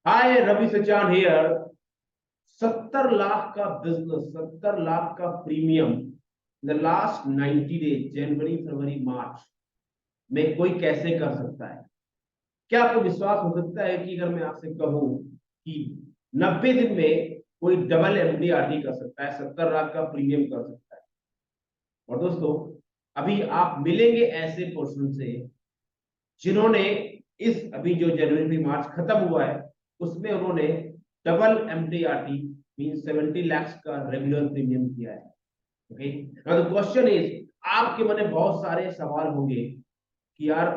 हाय Ravi Sachan here. 70 lakh का business, 70 lakh का premium the last 90 days, जनवरी फरवरी मार्च में कोई कैसे कर सकता है? क्या आपको विश्वास हो सकता है कि अगर मैं आपसे कहूं कि 90 दिन में कोई डबल एमडीआरटी कर सकता है, 70 लाख का प्रीमियम कर सकता है? और दोस्तों, अभी आप मिलेंगे ऐसे पर्सन से जिन्होंने इस अभी जो जनवरी मार्च खत्म हुआ है उसमें उन्होंने डबल एमडीआरटी मीन 70 लाख का रेगुलर प्रीमियम किया है। Okay, now the question is, आपके मन में बहुत सारे सवाल होंगे कि यार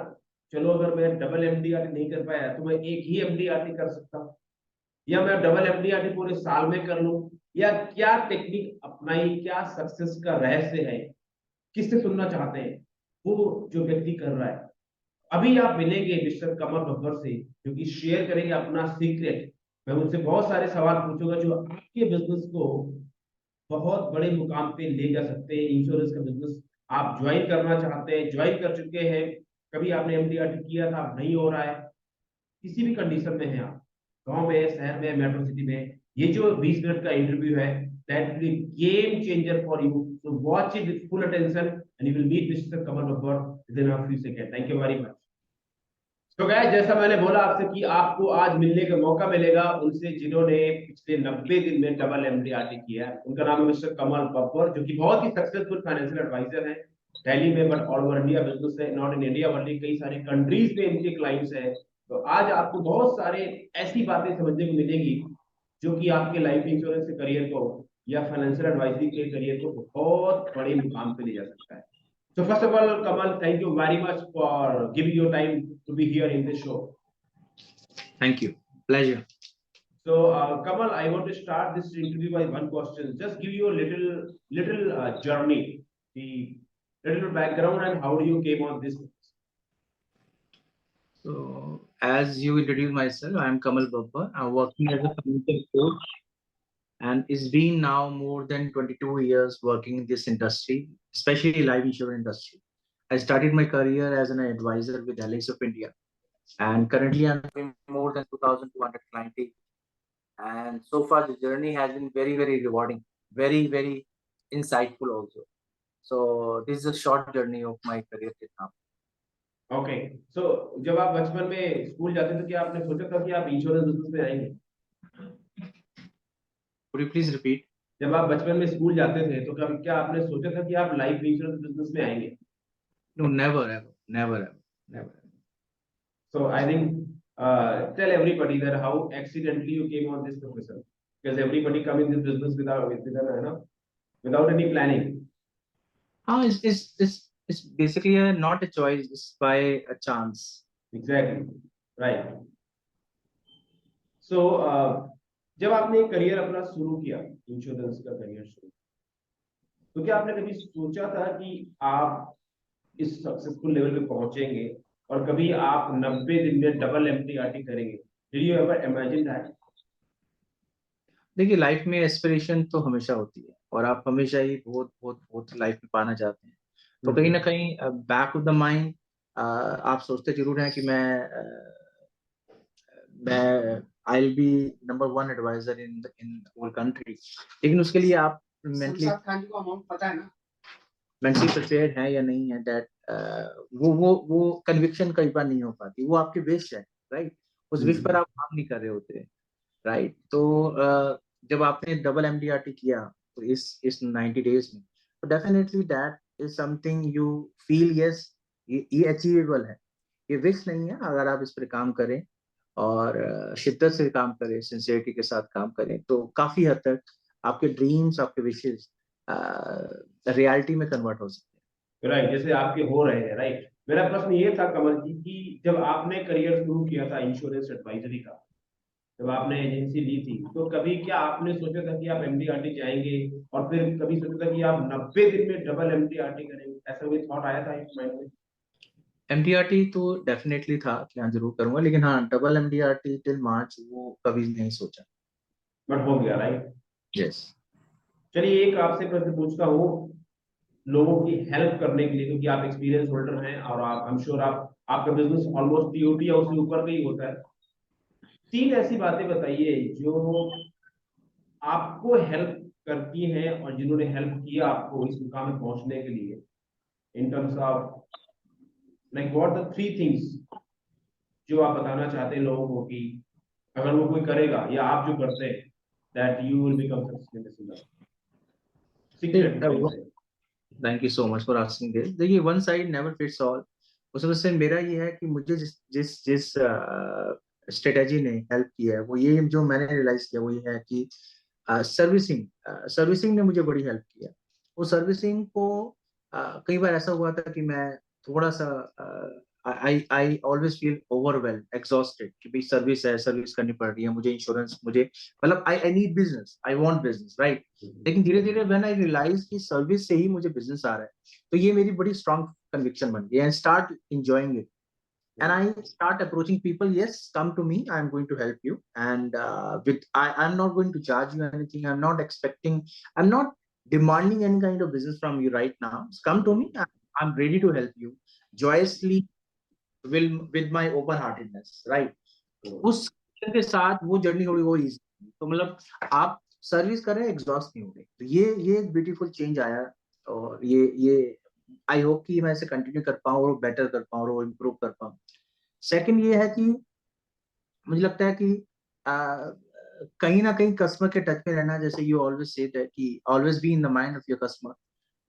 चलो, अगर मैं डबल एमडीआरटी नहीं कर पाया तो मैं एक ही एमडीआरटी कर सकता हूँ, या मैं डबल एमडीआरटी पूरे साल में कर लूं, या क्या टेक्निक अपनाई, क्या सक्सेस का रहस्य है, किससे सुनना चाहते हैं वो जो व्यक्ति कर रहा है। अभी आप मिलेंगे मिस्टर कमल बब्बर से, जो कि शेयर करेंगे अपना सीक्रेट। मैं उनसे बहुत सारे सवाल पूछूंगा जो आपके बिजनेस को बहुत बड़े मुकाम पे ले जा सकते हैं। इंश्योरेंस का बिजनेस आप ज्वाइन करना चाहते हैं, ज्वाइन कर चुके हैं, कभी आपने एमडीआरटी किया था, नहीं हो रहा है, किसी भी कंडीशन में है आप, गांव में, शहर में, मेट्रो सिटी में, ये जो 20 मिनट का इंटरव्यू है, that will game changer for you. So watch it with full attention and you will meet mister Kamal Babbar within a few second. Thank you very much. तो गाइस, जैसा मैंने बोला आपसे कि आपको आज मिलने का मौका मिलेगा उनसे जिन्होंने पिछले 90 दिन में डबल एमडीआरटी किया है। उनका नाम है मिस्टर कमल बब्बर, जो कि बहुत ही सक्सेसफुल फाइनेंशियल एडवाइजर है दिल्ली में, but all over India business है, नॉट इन इंडिया बल्कि कई सारे कंट्रीज में इनके क्लाइंट्स हैं। तो आज आपको बहुत सारे ऐसी बातें समझने को मिलेगी जो कि आपके लाइफ इंश्योरेंस के करियर को या फाइनेंशियल एडवाइजरी के करियर को बहुत बड़े मुकाम पे ले जा सकता है। So first of all, Kamal, thank you very much for giving your time to be here in this show. Thank you. Pleasure. So, Kamal, I want to start this interview by one question. Just give you a little journey, the little background, and how do you came on this? So, as you introduced myself, I am Kamal Babbar. I'm working as a financial coach, and it's been now more than 22 years working in this industry, especially life insurance industry. I started my career as an advisor with LIC of India, and currently I'm doing more than 2,200 clients. And so far, the journey has been very, very rewarding, very, very insightful also. So this is a short journey of my career till now. Okay, so जब आप बचपन में school जाते थे, क्या आपने सोचा था कि आप इंश्योरेंस बिजनेस में आएंगे? Could you please repeat? जब आप बचपन में स्कूल जाते थे तो कभी क्या आपने सोचा था कि आप लाइफ इंश्योरेंस बिजनेस में आएंगे? No, never, ever, never, ever, never. So I think tell everybody that how accidentally you came on this profession, because everybody come in this business without any planning. It's basically not a choice, it's by a chance. Exactly, right. So जब आपने career अपना शुरू किया, insurance का career शुरू, तो क्या आपने कभी सोचा था कि आप इस सक्सेसफुल लेवल पे पहुंचेंगे और कभी आप 90 दिन में डबल एमटीआरटी करेंगे? Did you ever imagine that? देखिए, लाइफ में एस्पिरेशन तो हमेशा होती है और आप हमेशा ही बहुत बहुत बहुत लाइफ में पाना चाहते हैं। तो कहीं ना कहीं बैक ऑफ द माइंड आप सोचते जरूर हैं कि मैं I will be number one advisor in whole country, लेकिन उसके लिए आप मेंटली प्रिपेयर्ड है या नहीं है, दैट वो कन्विक्शन कई बार नहीं हो पाती, वो आपकी विश है, राइट? उस विश पर आप काम नहीं कर रहे होते, राइट? तो जब आपने डबल एमडीआरटी किया तो इस 90 डेज में, तो definitely that is something you feel, yes, ये अचीवेबल है, ये विश नहीं है। अगर आप इस पर काम करें और शिद्दत से काम करें, सिंसियरिटी के साथ काम करें, तो काफी हद तक आपके ड्रीम्स, आपके विशेष रियलिटी में कन्वर्ट हो सकते हैं। राइट, जैसे आपके हो रहे हैं। राइट, मेरा प्रश्न ये था कमल जी कि जब आपने करियर शुरू किया था इंश्योरेंस एडवाइजरी का, जब आपने एजेंसी ली थी, तो कभी क्या आपने सोचा था कि आप एमडीआरटी जाएंगे, और फिर कभी सोचा था कि आप 90 दिन में डबल एमडीआरटी करेंगे? ऐसा कोई थॉट आया था एक माइंड में? एमडीआरटी तो डेफिनेटली था कि हाँ जरूर करूंगा, लेकिन हाँ डबल एमडीआरटी टिल मार्च वो कभी नहीं सोचा, बट हो गया, राइट? यस। चलिए, एक आपसे प्रश्न पूछता हूँ लोगों की हेल्प करने के लिए, क्योंकि आप एक्सपीरियंस होल्डर हैं और आप, आई एम श्योर, आप आपका बिजनेस ऑलमोस्ट टीओटी या उससे ऊपर का ही होता है। 3 ऐसी बातें बताइए जो आपको हेल्प करती हैं और जिन्होंने हेल्प किया आपको इस मुकाम में पहुंचने के लिए, in terms of like what the 3 things जो आप बताना चाहते हैं लोगों को कि अगर वो कोई करेगा या आप जो करते हैं, that you will become successful in this secret can say. Thank you so much for asking this. देखिए, one side never fits all. उसमें से मेरा ये है कि मुझे जिस जिस जिस स्ट्रेटेजी ने हेल्प किया है, वो ये जो मैंने रियलाइज किया वो ये है कि सर्विसिंग सर्विसिंग ने मुझे बड़ी हेल्प किया। वो सर्विसिंग को कई बार ऐसा हुआ था कि मैं थोड़ा सा I I always feel overwhelm exhausted कि भाई सर्विस है, सर्विस करनी पड़ रही है मुझे, इंश्योरेंस मुझे, मतलब I need business, I want business, right. लेकिन धीरे धीरे व्हेन आई रियलाइज कि सर्विस से ही मुझे बिजनेस आ रहा है, तो ये मेरी बड़ी स्ट्रांग कन्विक्शन बन गई and start enjoying it. And I start approaching people. Yes, come to me. I'm going to help you, and I'm not going to charge you anything. I'm not demanding any kind of business from you right now. Just come to me. I'm ready to help you joyously, will with my open heartedness, right? उस के साथ वो journey थोड़ी वो easy, तो मतलब आप service कर रहे हैं, एग्जॉस्ट नहीं हो रहे, तो ये एक ब्यूटीफुल चेंज आया। और ये आई होप कि मैं इसे कंटिन्यू कर पाऊँ और बेटर कर पाऊँ और इम्प्रूव कर पाऊँ। सेकंड ये है कि मुझे लगता है कि कहीं ना कहीं कस्टमर के टच में रहना, जैसे यू ऑलवेज से दैट कि always be in the mind of your customer.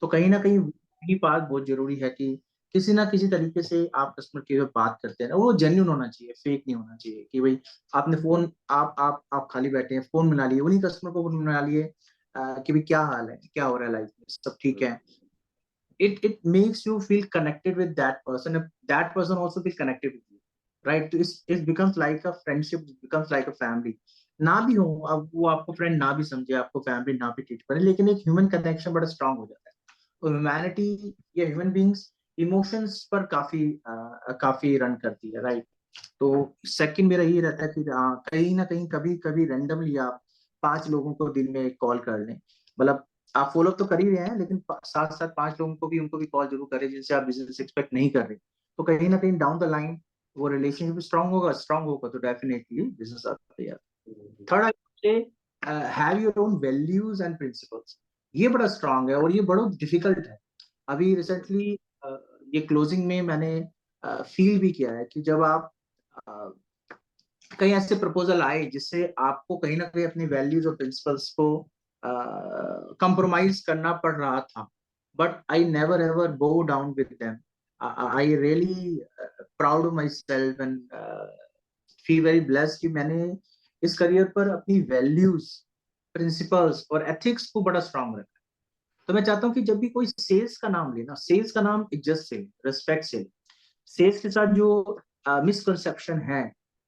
तो कहीं ना कहीं ये बात बहुत जरूरी है कि किसी ना किसी तरीके से आप कस्टमर के साथ बात करते हैं ना, वो जेन्युइन होना चाहिए, फेक नहीं होना चाहिए कि भाई आपने फोन आप खाली बैठे हैं, फोन मिला लिए, उन्हीं कस्टमर को फोन मिला लिए कि भाई क्या हाल है, क्या हो रहा है लाइफ में, सब ठीक है। it makes you feel connected with that person, if that person also feel connected with you, right? तो it becomes like a friendship, it becomes like a family। ना भी हो, अब वो आपको फ्रेंड ना भी समझे, आपको फैमिली ना भी ट्रीट करे, लेकिन एक ह्यूमन कनेक्शन बड़ा स्ट्रांग हो जाता है। तो ह्यूमैनिटी या ह्यूमन बींग्स इमोशंस पर काफी रन करती है, राइट। तो सेकंड मेरा ये रहता है कि कहीं ना कहीं कभी कभी रैंडमली आप 5 लोगों को दिन में कॉल कर लें, मतलब आप फॉलो तो कर ही रहे हैं, लेकिन साथ साथ 5 लोगों को भी, उनको भी कॉल जरूर करें जिनसे आप बिजनेस एक्सपेक्ट नहीं कर रहे। तो कहीं ना कहीं डाउन द लाइन वो रिलेशनशिप स्ट्रांग होगा तो डेफिनेटली बिजनेस आते हैं। Third, I have your own values and principles. ये बड़ा स्ट्रांग है और ये बड़ा डिफिकल्ट है। अभी रिसेंटली ये क्लोजिंग में मैंने फील भी किया है कि जब आप कई ऐसे प्रपोजल आए जिससे आपको कहीं ना कहीं अपनी वैल्यूज और प्रिंसिपल्स को कंप्रोमाइज करना पड़ रहा था, but I never ever go down with them. I really proud of my self and feel very blessed कि मैंने इस करियर पर अपनी वैल्यूज, प्रिंसिपल्स और एथिक्स को बड़ा स्ट्रांग रखा। तो मैं चाहता हूँ कि जब भी कोई सेल्स का नाम लेना, सेल्स का नाम इज्जत से, रिस्पेक्ट से, सेल्स के साथ जो मिसकंसेप्शन है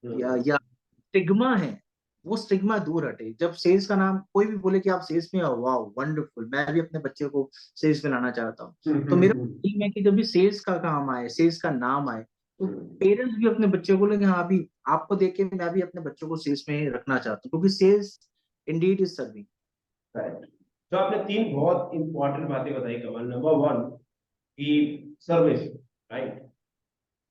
या स्टिग्मा है, वो स्टिग्मा दूर हटे। जब सेल्स का नाम कोई भी बोले कि आप सेल्स में आओ, वाह वंडरफुल, मैं भी अपने बच्चे को सेल्स में लाना चाहता हूँ। तो मेरा टीम है कि जब भी सेल्स का काम आए, सेल्स का नाम आए, तो पेरेंट्स भी अपने बच्चे को लेंगे, हाँ भी आपको देख के मैं भी अपने बच्चों को सेल्स में रखना चाहता हूँ, क्योंकि sales indeed is serving. Right. तो आपने 3 बहुत इंपॉर्टेंट बातें बताई कमल। नंबर 1 कि service, right,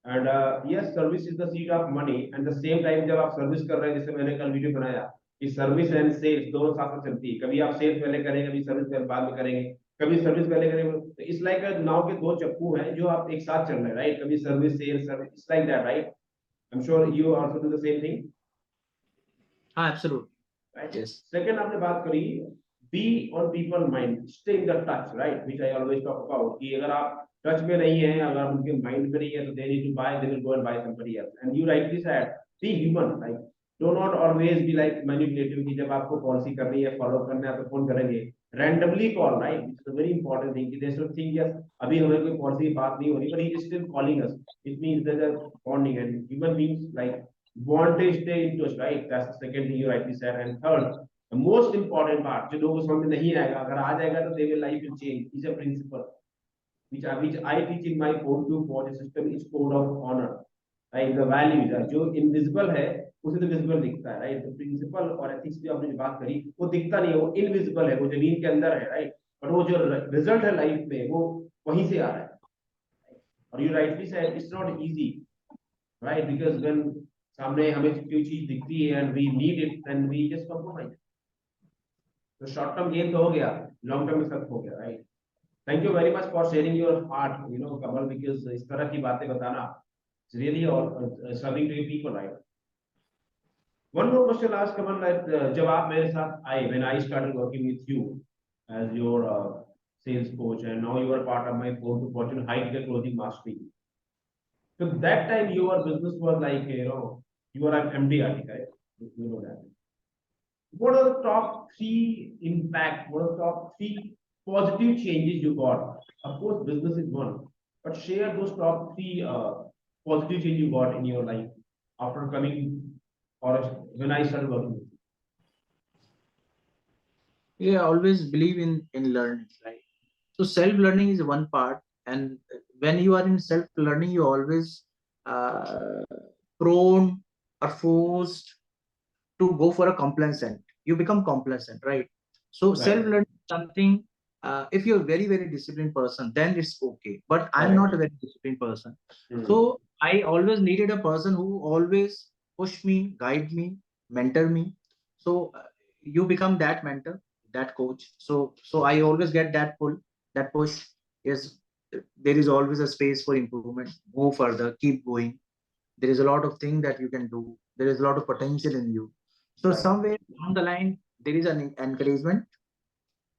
and yes service is the seed of money. And the same time जब आप सर्विस कर रहे हैं, जैसे मैंने कल वीडियो बनाया कि सर्विस एंड सेल्स दोनों साथ में चलती है, कभी आप सेल्स पहले करेंगे, कभी सर्विस बाद में करेंगे, कभी सर्विस पहले करेंगे। तो इट्स लाइक नाव के 2 चप्पू हैं जो आप एक साथ चल रहे हैं, राइट, कभी service sales service, it's like that, right. I am sure you also do the same thing, हाँ एब्सोल्युटली, राइट। यस। सेकंड आपने बात करी be on people mind, stay in the touch, right, which I always talk about कि अगर आप touch में नहीं है, अगर आप उनके माइंड में नहीं है, तो they need to buy, they will go and buy somebody else. And you rightly said be human, like do not always be like manipulative कि जब आपको पॉलिसी करनी है, फॉलो करना है तो फोन करेंगे, randomly call, right, which is a very important thing कि दे शुड थिंक यस अभी हमें कोई पॉलिसी की बात नहीं हो रही, but he is still calling us, it means there is a bonding and human beings like want to stay in touch, right? That's the second thing you rightly said. And third, the most important part, जो लोगों को समझ में नहीं आएगा, अगर आ जाएगा तो they will life will change, is a principle which I teach in my code to forge system is code of honor, right? The values है जो invisible है उसे तो visible दिखता है, right? तो principle और ethics भी आपने जो बात करी वो दिखता नहीं है, वो invisible है, वो जमीन के अंदर है, right? पर वो जो result है लाइफ में वो वहीं से आ रहा है। और you rightly said it's not easy, right? Because when सामने हमें कोई चीज दिखती है and we need it then we just compromise. तो शॉर्ट टर्म गेन तो हो गया, लॉन्ग टर्म में सब हो गया, right. Thank you very much for sharing your heart, Kamal, because इस तरह की बातें बताना रियली और serving to people, right. One more question last, Kamal, जब आप मेरे साथ आए, when I started working with you as your sales coach, and now you are part of my Fortune high ticket clothing mastery. So that time your business was like, you are an MD article, right? You know that. What are the top three impact? What are the top three positive changes you got? Of course, business is one, but share those top three positive changes you got in your life after coming or when I started working with Yeah, I always believe in learning, right? So self learning is one part, and when you are in self learning, you always uh, prone or forced to go for a complacent. You become complacent, right? So you. Right. self learning is something. If you're a very very disciplined person, then it's okay. But I'm not Correct. a very disciplined person, Hmm. so I always needed a person who always push me, guide me, mentor me. So you become that mentor, that coach. So I always get that pull, that push. Is there is always a space for improvement. Go further, keep going. There is a lot of things that you can do. There is a lot of potential in you. So Right. somewhere down the line, there is an encouragement,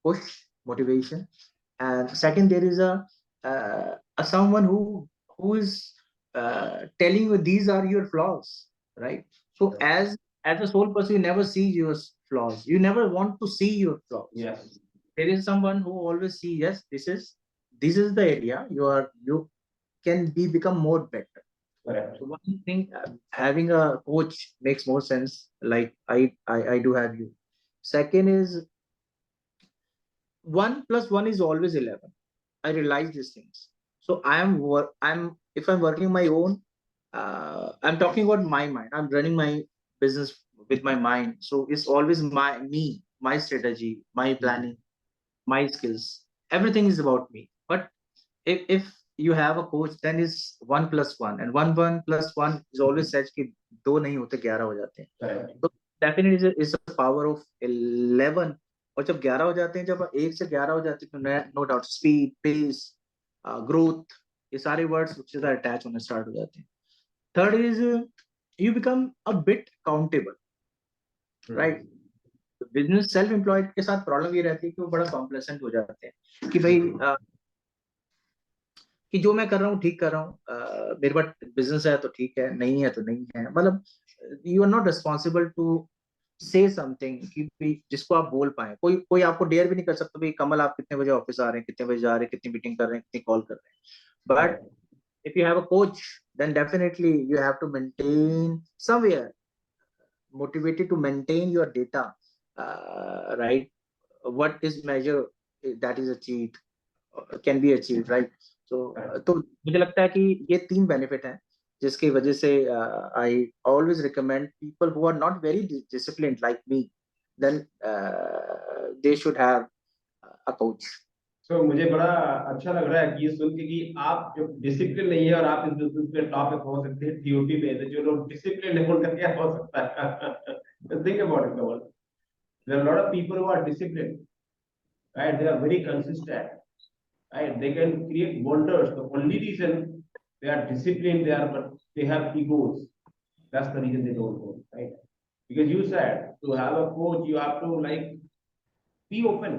push, motivation, and second, there is a someone who is telling you these are your flaws, right? So Right. as a sole person, you never see your flaws. You never want to see your flaws. Yes. There is someone who always see, yes, this is the area you can become more better. Correct. So one thing, having a coach makes more sense. Like I do have you. Second is 1 plus 1 is always 11. I realize these things. So I'm if I'm working my own, I'm talking about my mind. I'm running my business with my mind. So it's always my strategy, my planning, my skills. Everything is about me. But if you have a coach, then it's 1 plus 1, and one plus one is always says कि दो नहीं होते 11 हो जाते हैं. Correct. तो definitely is a power of 11. और जब 11 हो जाते हैं, जब 1 से 11 हो जाते हैं, तो no doubt speed, pace, growth, ये सारे वर्ड्स उससे ज्यादा अटैच होने स्टार्ट हो जाते हैं. Third is you become a bit countable, right? Business self employed के साथ प्रॉब्लम ये रहती है कि वो बड़ा कॉम्प्लेसेंट हो जाते हैं कि भाई कि जो मैं कर रहा हूँ ठीक कर रहा हूँ, मेरे पास बिजनेस है तो ठीक है, नहीं है तो नहीं है. मतलब you are not responsible to say something कि जिसको आप बोल पाए. कोई कोई आपको डेयर भी नहीं कर सकता भाई कमल आप कितने बजे ऑफिस आ रहे हैं, कितने बजे जा रहे हैं, कितनी मीटिंग कर रहे हैं, कितनी कॉल कर रहे हैं. But Correct. if you have a coach, then definitely you have to maintain somewhere, motivated to maintain your data, right? What is measure that is achieved, can be achieved, right? तो मुझे लगता है कि ये 3 benefit हैं जिसकी वजह से I always recommend people who are not very disciplined like me, then they should have a coach. तो मुझे बड़ा अच्छा लग रहा है कि ये सुन के कि आप जो डिसिप्लिन नहीं है और आप इस बिजनेस पे टॉप पे पहुंच सकते हैं टीओटी पे, तो जो लोग डिसिप्लिन है उनका क्या हो सकता है. Think about it, Kamal. There are lot of people who are discipline, right? They are very consistent, right? They can create wonders. The only reason they are disciplined, but they have egos. That's the reason they don't go, right? Because you said to have a coach, you have to like be open,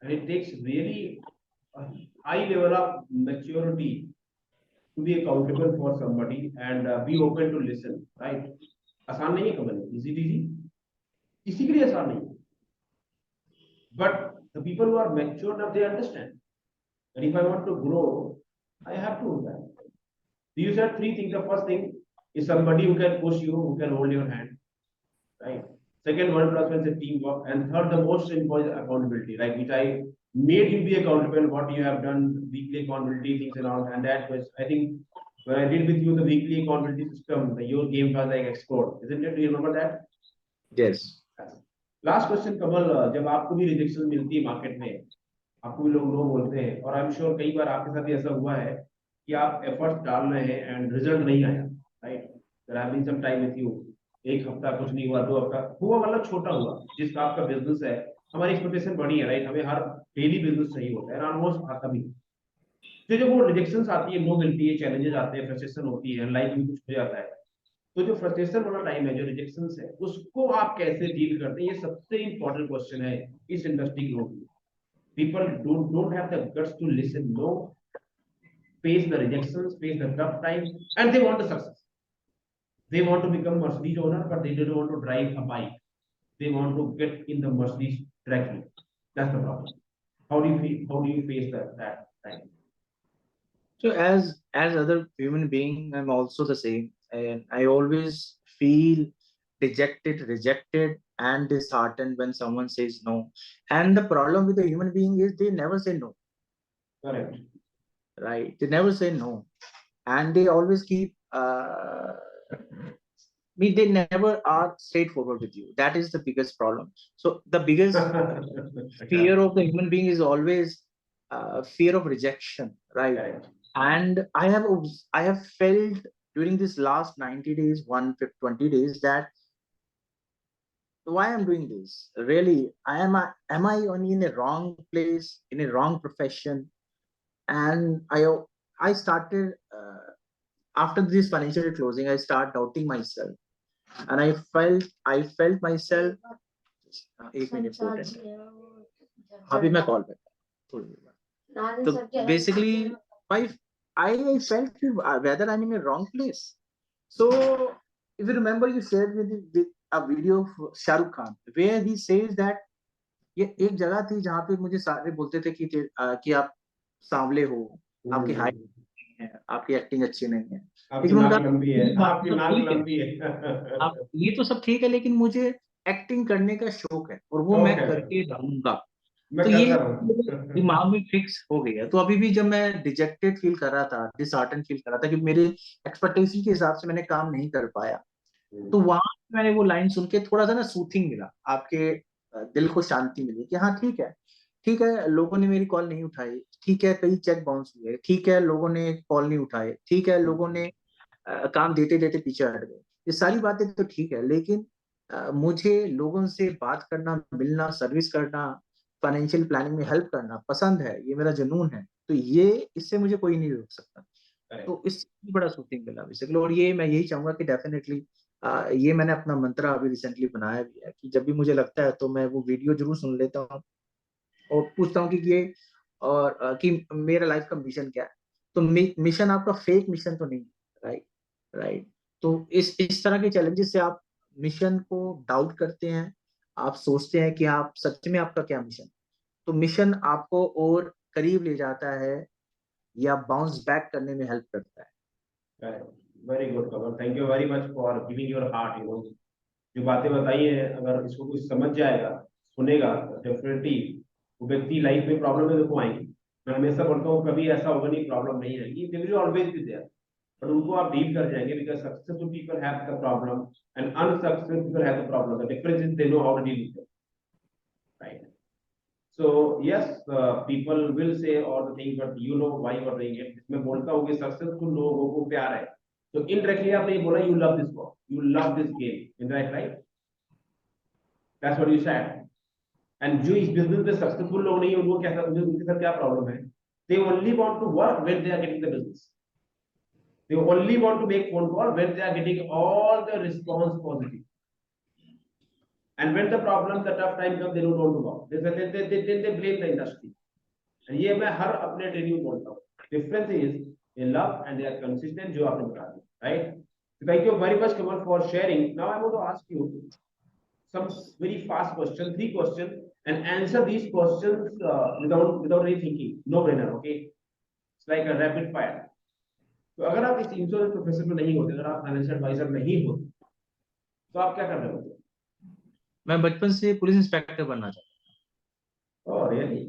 and it takes really a high level of maturity to be accountable for somebody and be open to listen, right? आसान नहीं है कमल, easy easy. इसी के लिए आसान नहीं है. But the people who are mature enough, they understand. And if I want to grow, I have to do that. You said 3 things. The first thing is somebody who can push you, who can hold your hand, right? Second, 1 plus 1 is a teamwork. And third, the most important is accountability, right? Which I made you be accountable, what you have done, weekly accountability things and all. And that was, I think, when I did with you the weekly accountability system, your game was like explode, isn't it? Do you remember that? Yes. Last question Kamal, जब आपको भी rejection मिलती है market में, आपको भी लोग no बोलते हैं, और आई एम श्योर कई बार आपके साथ भी ऐसा हुआ है कि आप एफर्ट्स डाल रहे हैं एंड रिजल्ट नहीं आया, right? there have been some time with you, एक हफ्ता कुछ नहीं हुआ, 2 हफ्ता हुआ, मतलब छोटा हुआ, जिसका आपका बिजनेस है, हमारी एक्सपेक्टेशन बड़ी है, राइट, हमें हर डेली बिजनेस चाहिए होता है, ऑलमोस्ट आता भी। तो जब वो रिजेक्शंस आती है, नो मिलती है, चैलेंजेस आते हैं, फ्रस्ट्रेशन होती है, लाइफ में कुछ हो जाता है, तो जो फ्रस्ट्रेशन वाला टाइम है, जो रिजेक्शंस है, उसको आप कैसे डील करते हैं, ये सबसे इंपॉर्टेंट क्वेश्चन है इस इंडस्ट्री के लोगों। People don't have the guts to listen no, face the rejections, face the tough time, and they want the success. They want to become Mercedes owner, but they don't want to drive a bike. They want to get in the Mercedes directly. That's the problem. How do you feel? How do you face that time? So as other human being, I'm also the same, and I always feel rejected and disheartened when someone says no. And the problem with the human being is they never say no, Correct. right? They never say no, and they always keep. Mean they never are straightforward with you. That is the biggest problem. So the biggest fear of the human being is always fear of rejection, right? Correct. And I have felt during this last 90 days, 120 days, that why I'm doing this. Really, am I only in a wrong place, in a wrong profession? And I started after this financial year closing, I start doubting myself, and I felt myself. एक minute अभी मैं call back. तो basically I felt whether I'm in a wrong place. So if you remember, you shared with a video of Shah Rukh Khan where he says that ये एक जगह थी जहाँ पे मुझे सारे बोलते थे कि आप सांवले हो, आपकी हाइट नहीं है, आपकी एक्टिंग अच्छी नहीं है, आपकी नाक लंबी है, आपकी नाक लंबी है। आप ये तो सब ठीक है, लेकिन मुझे एक्टिंग करने का शौक है और वो मैं करके रहूंगा। तो ये दिमाग में फिक्स हो गया। तो अभी भी जब मैं डिजेक्टेड फील कर रहा था, डिसहार्टन फील कर रहा था कि मेरे एक्सपेक्टेशन के हिसाब से मैंने काम नहीं कर पाया, तो वहां मैंने वो लाइन सुन के थोड़ा सा ना सूथिंग मिला, आपके दिल को शांति मिली कि हाँ ठीक है, लोगों ने मेरी कॉल नहीं उठाई, ठीक है, कई चेक बाउंस हुए, ठीक है, लोगों ने कॉल नहीं उठाए, ठीक है, लोगों ने काम देते देते पीछे हट गए, ये सारी बातें तो ठीक है, लेकिन मुझे लोगों से बात करना, मिलना, सर्विस करना, फाइनेंशियल प्लानिंग में हेल्प करना पसंद है, ये मेरा जुनून है। तो ये इससे मुझे कोई नहीं रोक सकता। तो इससे बड़ा सूथिंग मिला बेसिकली। और ये मैं यही चाहूंगा कि डेफिनेटली ये मैंने अपना मंत्रा अभी रिसेंटली बनाया भी है कि जब भी मुझे लगता है तो मैं वो वीडियो जरूर सुन लेता हूँ और पूछता हूँ कि ये और कि मेरा लाइफ का मिशन क्या है। तो मिशन आपका फेक मिशन तो नहीं, राइट। तो इस तरह के चैलेंजेस से आप मिशन को डाउट करते हैं, आप सोचते हैं कि आप सच में आपका क्या मिशन। तो मिशन आपको और करीब ले जाता है या बाउंस बैक करने में हेल्प करता है। Very good Kamal, thank you very much for giving your heart. जो बातें बताई हैं, अगर इसको कुछ समझ जाएगा, सुनेगा, डेफिनेटली वो व्यक्ति लाइफ में प्रॉब्लम में देखो आएंगी। मैं हमेशा बोलता हूँ कभी ऐसा होगा नहीं प्रॉब्लम नहीं आएगी, they will always be there, but उनको आप डील कर जाएंगे, because successful people have the problem and unsuccessful people have the problem. The difference is they know how to deal with it, right? So yes, people will say all the things, but you know why you are doing it. मैं बोलता हूँ कि successful लोगों को प्यार है, तो indirectly आपने ये बोला you love this work, you love this game, is that right? That's what you said. And जो इस बिजनेस में सक्सेसफुल लोग नहीं है, उनको क्या, उनके साथ क्या प्रॉब्लम है? They only want to work when they are getting the business. They only want to make phone call when they are getting all the response positive. And when the problem, the tough time comes, they don't want to work. They blame the industry. And ये मैं हर अपने training में बोलता हूँ. Difference is they love and they are consistent, जो आपने बता दिया, right? So thank you very much, Kamal, for sharing. Now I want to ask you some very fast questions, 3 questions, and answer these questions without any thinking, no brainer, okay? It's like a rapid fire. तो अगर आप इस insurance profession में नहीं होते, अगर आप financial adviser नहीं होते, तो आप क्या कर रहे होते? मैं बचपन से पुलिस इंस्पेक्टर बनना चाहता था। Oh really?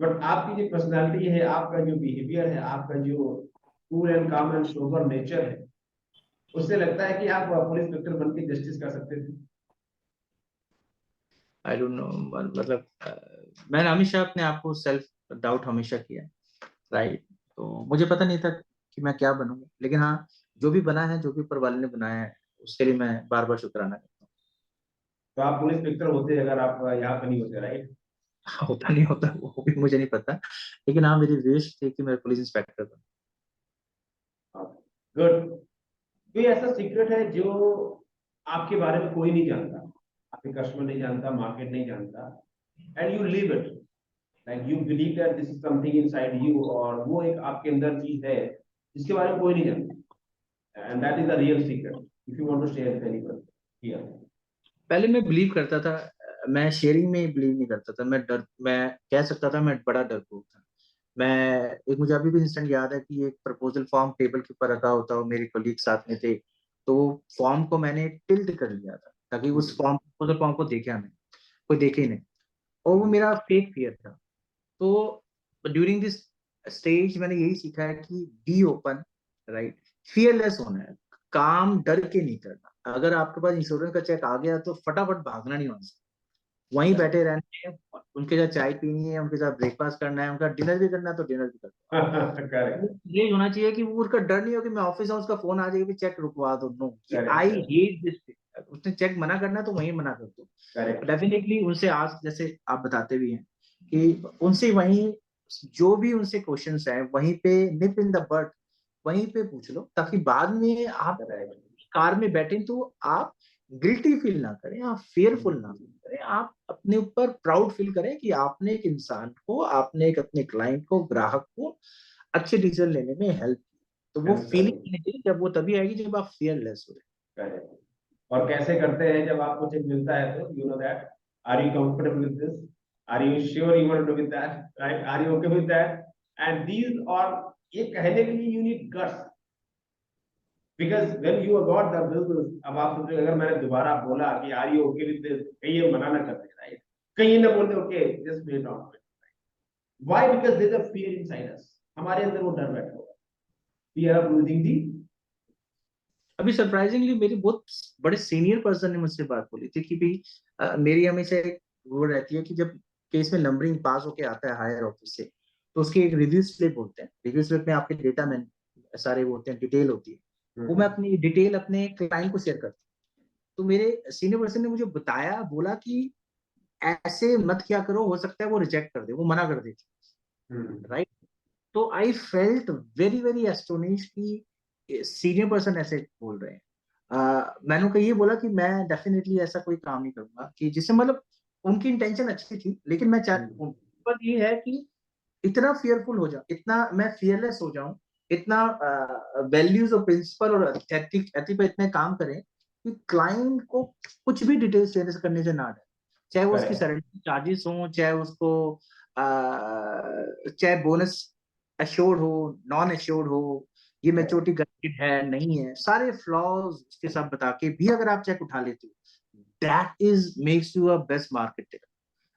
बट आपकी जो पर्सनालिटी है, आपका जो बिहेवियर है, आपका जो कूल एंड काम एंड सोबर नेचर है, उससे लगता है कि आप पुलिस इंस्पेक्टर बन के जस्टिस कर सकते थे। आई डोंट नो, मतलब मैंने हमेशा अपने आप को सेल्फ डाउट हमेशा किया, राइट। तो मुझे पता नहीं था कि मैं क्या बनूंगा, लेकिन हाँ, जो भी बना है, जो भी ऊपर वाले ने बनाया है, उसके लिए मैं बार बार शुक्राना करता तो आप पुलिस इंस्पेक्टर होते अगर आप यहाँ पे नहीं होते, राइट? हूँ। होता नहीं होता वो भी मुझे नहीं पता, लेकिन हाँ मेरी विश थी कि मैं पुलिस इंस्पेक्टर बनूं। गुड। कोई ऐसा सीक्रेट है जो आपके बारे में कोई नहीं जानता, आपके कस्टमर नहीं जानता, मार्केट नहीं जानता, and you live it, like you believe that this is something inside you, और वो एक आपके अंदर चीज है जिसके बारे में कोई नहीं जानता, and that is the real secret, if you want to share with anyone here. पहले मैं बिलीव करता था, मैं शेयरिंग में बिलीव नहीं करता था, मैं कह सकता था मैं बड़ा डरपोक था। मैं एक मुझे अभी भी इंस्टेंट याद है कि एक प्रपोजल फॉर्म टेबल के ऊपर रखा होता, और मेरे कलीग साथ में थे, तो फॉर्म को मैंने टिल्ट कर लिया था ताकि उस प्रपोजल फॉर्म को देखा नहीं, कोई देखे ही नहीं, और वो मेरा फेक फियर था। तो ड्यूरिंग दिस स्टेज मैंने यही सीखा है कि बी ओपन, राइट, फियरलेस होना है, काम डर के नहीं करना। अगर आपके पास इंश्योरेंस का चेक आ गया तो फटाफट भागना नहीं वहां से, वहीं बैठे रहना है, उनके साथ चाय पीनी है, उनके साथ ब्रेकफास्ट करना है, उनका डिनर भी करना है तो डिनर भी करना करेक्ट, है। ये होना चाहिए कि वो उसका डर नहीं हो कि मैं ऑफिस आऊँ उसका फोन आ जाएगा कि चेक रुकवा दो, नो, कि आई करेक्ट, हेट दिस। उसने चेक मना करना तो वहीं मना कर दो। करेक्ट। डेफिनेटली उनसे आज जैसे आप बताते भी हैं कि उनसे वहीं जो भी उनसे क्वेश्चंस हैं वहीं पे निप इन द बट, वहीं पे पूछ लो, ताकि बाद में आप कार में बैठे तो आप गिल्टी फील ना करें, आप फेयरफुल ना फील करें, आप अपने ऊपर प्राउड फील करें कि आपने एक इंसान को, आपने एक अपने क्लाइंट को, ग्राहक को अच्छे डिसीजन लेने में हेल्प की। तो वो फीलिंग आनी चाहिए, जब वो तभी आएगी जब आप फियरलेस हो। करेक्ट। और कैसे करते हैं जब आपको चेक मिलता है तो you know that, are you comfortable with this, are you sure you want to do with that, right, are you okay with that, and these, और ये कहने के लिए you need guts, because when you got the business, अब आप सोचो अगर मैंने दोबारा बोला कि are you okay with this, कहीं ये मना ना कर दे, राइट, कहीं ये ना बोल दे okay just wait on, why, because there is a fear inside us, हमारे अंदर वो डर बैठा हुआ है, फियर ऑफ लूजिंग दी। अभी सरप्राइजिंगली मेरी बहुत बड़े सीनियर पर्सन ने मुझसे बात बोली थी कि भाई मेरी हमेशा एक वो रहती है कि जब केस में नंबरिंग पास होके आता है हायर ऑफिस से, तो उसकी एक रिव्यू स्लिप बोलते हैं, रिव्यू स्लिप में आपके डेटा में सारे वो होते हैं, डिटेल होती है, वो मैं अपनी डिटेल अपने क्लाइंट को शेयर करता हूँ। तो मेरे सीनियर पर्सन ने मुझे बताया, बोला कि ऐसे मत क्या करो, हो सकता है वो रिजेक्ट कर दे, वो मना कर दे, राइट। तो I felt very very astonish कि सीनियर पर्सन ऐसे बोल रहे हैं। मैंने उनको ये बोला कि मैं डेफिनेटली ऐसा कोई काम नहीं करूंगा कि जिससे मतलब, उनकी इंटेंशन अच्छी थी, लेकिन मैं चाह पर ये है कि इतना फियरफुल हो जाऊं, इतना मैं फियरलेस हो जाऊं, इतना वैल्यूज और प्रिंसिपल और एथिक पे इतने काम करें कि क्लाइंट को कुछ भी डिटेल्स शेयर करने से ना डरे, चाहे वो उसकी करेक्ट, सरेंडर चार्जेस हो, चाहे उसको चाहे बोनस एश्योर्ड हो, नॉन एश्योर्ड हो, ये करेक्ट, मैच्योरिटी गारंटीड है नहीं है, सारे फ्लॉज उसके साथ बता के भी अगर आप चेक उठा लेते हो, that is makes you a best marketer.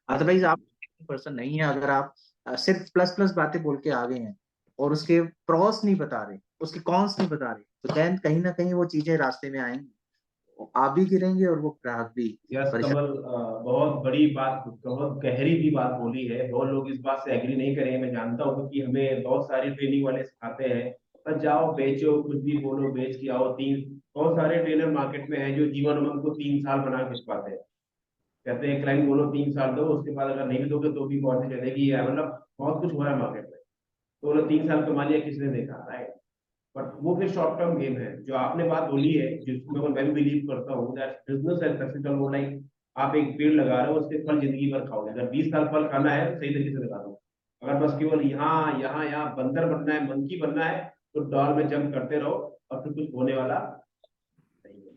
Otherwise आप पर्सन नहीं है अगर आप सिर्फ प्लस प्लस बातें बोल के आ गए हैं और उसके प्रॉस नहीं बता रहे, उसके कॉन्स नहीं बता रहे, तो देन कहीं ना कहीं वो चीजें रास्ते में आएंगी, आप भी गिरेंगे और वो ग्राहक भी यस परेशान। कमल, बहुत बड़ी बात, बहुत गहरी भी बात बोली है, बहुत लोग इस बात से एग्री नहीं करेंगे, मैं जानता हूँ, क्योंकि हमें बहुत सारे ट्रेनिंग वाले सिखाते हैं पर जाओ बेचो, कुछ भी बोलो, बेच के आओ तीन, बहुत सारे ट्रेनर मार्केट में हैं जो जीवन उमंग को 3 साल बना के पाते हैं, कहते हैं क्लाइंट बोलो 3 साल दो, उसके बाद अगर नहीं भी दोगे तो भी बहुत चलेगी, या मतलब बहुत कुछ हो रहा है मार्केट में, तो बोलो 3 साल कमा लिया, किसने देखा, राइट? बट वो फिर शॉर्ट टर्म गेम है, जो आपने बात बोली है जिसमें मैं भी बिलीव करता हूँ दैट बिजनेस एंड सक्सेसफुल हो, लाइक आप एक पेड़ लगा रहे हो, उसके फल जिंदगी भर खाओगे, अगर 20 साल फल खाना है तो सही तरीके से लगा दो, अगर बस केवल यहाँ यहाँ यहाँ बंदर बनना है, मंकी बनना है, तो डॉल में जंप करते रहो और फिर कुछ होने वाला नहीं है।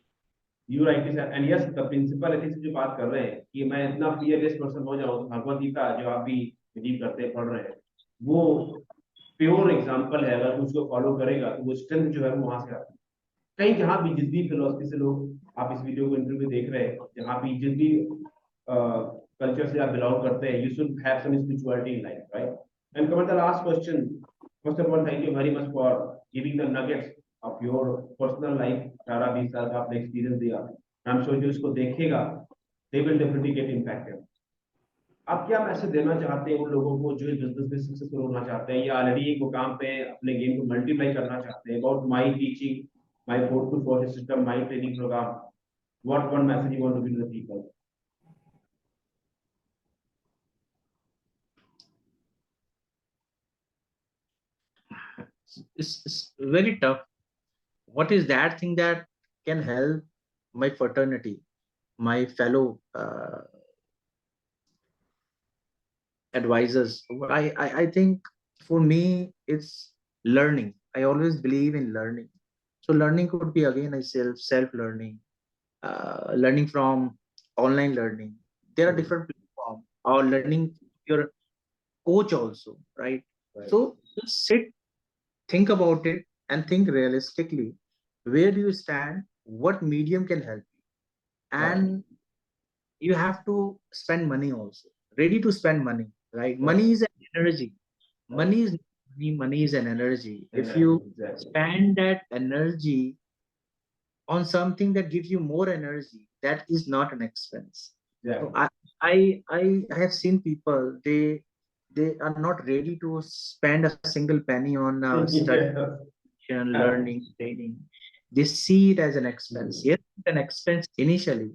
You right sir, and yes the principle ethics जो बात कर रहे हैं कि मैं इतना फियरलेस पर्सन हो जाऊं, तो भगवत गीता जो आप भी बिलीव करते हैं, पढ़ रहे हैं, वो प्योर एग्जाम्पल है, अगर उसको फॉलो करेगा तो वो स्ट्रेंथ जो है वो वहां से आती है। कहीं जहां भी जिस भी फिलोसफी से लोग आप इस वीडियो को इंटरव्यू देख रहे हैं, जहां भी जिस भी कल्चर से आप बिलोंग करते हैं, you should have some spirituality in life, right? And come the last question, first of all thank you very much for giving the nuggets of your personal life, 18-20 साल का आपने एक्सपीरियंस दिया, आई am sure जो इसको देखेगा they will definitely get impacted. आप क्या message देना चाहते हैं उन लोगों को जो इस बिजनेस में सक्सेसफुल होना चाहते हैं या ऑलरेडी एक मुकाम पे अपने गेम को मल्टीप्लाई करना चाहते हैं, about my teaching, my 4-to-4 system, my training program, what one message you want to give to the people? It's very tough. What is that thing that can help my fraternity, my fellow advisors? I think for me it's learning. I always believe in learning. So learning could be again a self learning, learning from online learning. There are different platforms, or learning your coach also, right? Right. So just sit, think about it, and think realistically. Where do you stand? What medium can help you? And you have to spend money also. Ready to spend money, right? Money is an energy. Money is money is an energy. If you spend that energy on something that gives you more energy, that is not an expense. So I have seen people, they are not ready to spend a single penny on study, learning, training. They see it as an expense. Yes, it's an expense initially,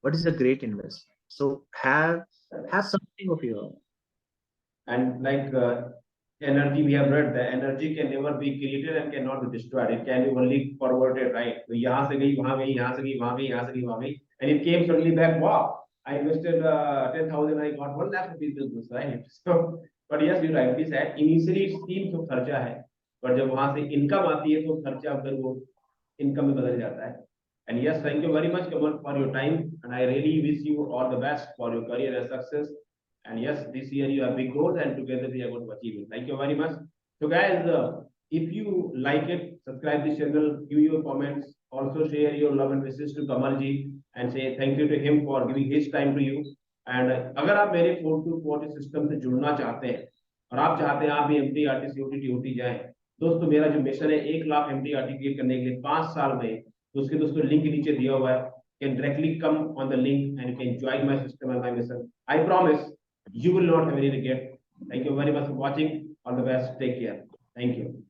but it's a great investment. So have something of your own. And like energy, we have read that energy can never be created and cannot be destroyed. It can be only forwarded, right? So यहाँ से गई वहाँ गई, यहाँ से गई वहाँ गई, यहाँ से गई वहाँ गई, and it came suddenly back. Wow, I invested 10,000, I got 1 lakh rupees business, right? So, but yes, you rightly said. Initially it seems तो खर्चा है, पर जब वहाँ से इनकम आती है तो खर्चा फिर वो इनकम में बदल जाता है. And yes, thank you very much, Kamal, for your time, and I really wish you all the best for your career and success. And yes, this year you have big goals, and together we are going to achieve it. Thank you very much. So guys, if you like it, subscribe this channel, give your comments, also share your love and wishes to Kamal ji, and say thank you to him for giving his time to you. And अगर आप मेरे 4-to-40 system से जुड़ना चाहते हैं और आप चाहते हैं आप भी MT-RT COT TOT जाएं, दोस्तों मेरा जो मिशन है 1 लाख MT-RT क्लियर करने के लिए 5 साल में, तो उसके दोस्तों लिंक नीचे दिया हुआ है. Can directly come on the link and you can join my system and my mission. I promise you will not have any regret. Thank you very much for watching. All the best. Take care. Thank you.